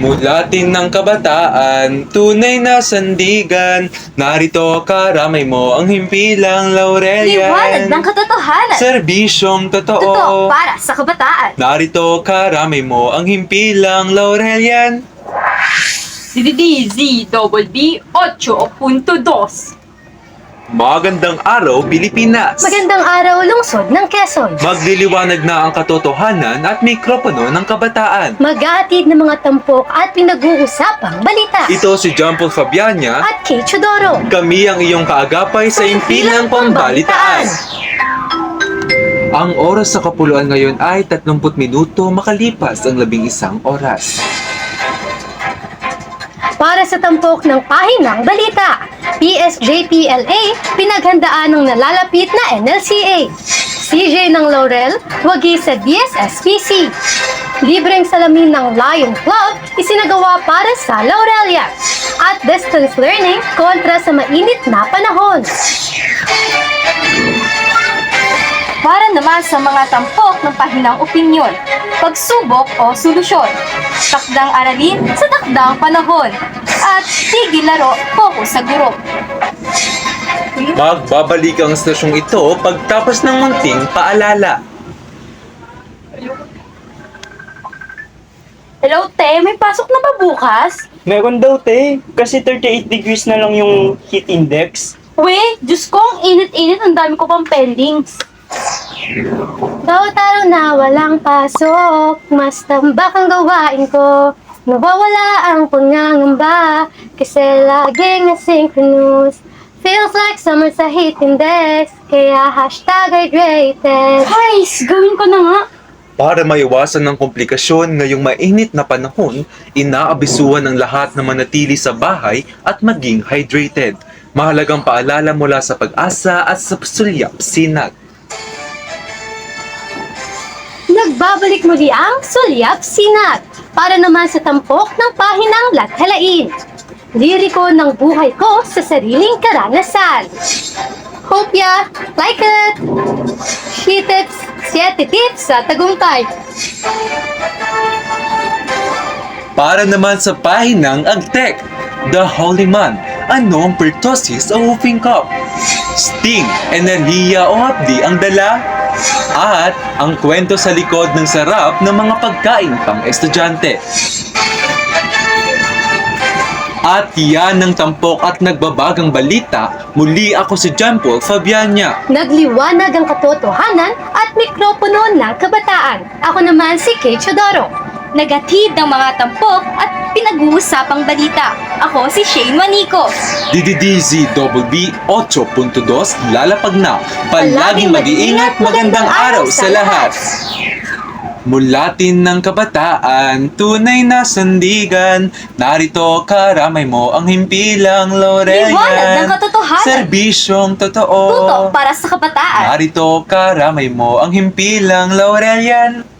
Mulatin ng kabataan, tunay na sandigan. Narito karamay mo ang himpilang Liwanag Laurelian. ng katotohanan. Serbisyong Totoo totoo. para sa kabataan. Narito karamay mo ang himpilang Laurelian. DDDZ-BB 8.2. Magandang araw, Pilipinas! Magandang araw, lungsod ng Quezon. Magliliwanag na ang katotohanan at mikropono ng kabataan. Maghahatid ng mga tampok at pinag-uusapang balita. Ito si John Paul Fabiana. At Kay Chodoro. Kami ang iyong kaagapay sa impilang pambalitaan. Ang oras sa kapuluan ngayon ay 30 minuto makalipas ang 11 oras. Para sa tampok ng pahinang balita, PSJPLA pinaghandaan ng nalalapit na NLCA. CJ ng Laurel, wagi sa DSSPC. Libreng salamin ng Lion Club isinagawa para sa Laurelian. At distance learning kontra sa mainit na panahon. Para naman sa mga tampok ng pahinang opinyon, pagsubok o solusyon, takdang aralin sa takdang panahon, at tigil laro, focus sa guro. Magbabalik ang stasyong ito pagtapos ng munting paalala. Hello, te, may pasok na ba bukas? Meron daw, te. Kasi 38 degrees na lang yung heat index. We, Diyos ko, ang init-init, ang dami ko pang pendings. Bawat araw na walang pasok, mas tambak ang gawain ko. Nawawala ang pangangamba, kasi laging asynchronous. Feels like summer sa heat index, kaya #hydrated. Guys, gawin ko na nga. Para maiwasan ng komplikasyon ngayong mainit na panahon, inaabisuhan ng lahat na manatili sa bahay at maging hydrated. Mahalagang paalala mula sa Pag-asa at sa Sulyap Sinag. Nagbabalik muli ang Sulyap Sinag para naman sa tampok ng pahinang lathalain. Liriko ng buhay ko sa sariling karanasan. Hope ya like it! She tips, 7 tips sa tagumpay. Para naman sa pahinang Agtek, The Holy Man, ano ang pertussis o whooping cup? Sting, enerhiya o hapdi ang dala? At ang kwento sa likod ng sarap ng mga pagkain pang estudyante. At yan ang tampok at nagbabagang balita. Muli ako si John Paul Fabiana. Nagliwanag ang katotohanan at mikropono ng kabataan. Ako naman si Kay Chodoro. Nagatid ng mga tampok at pinag-uusapang balita. Ako si Shane Manico. DDDZ-BB 8.2 lalapag na. Palaging mag-iingat, magandang araw sa lahat. Mulatin ng kabataan, tunay na sandigan. Narito karamay mo ang himpilang Laurelian. Liwanag ng katotohanan. Serbisyong Tuto totoo. para sa kabataan. Narito karamay mo ang himpilang Laurelian.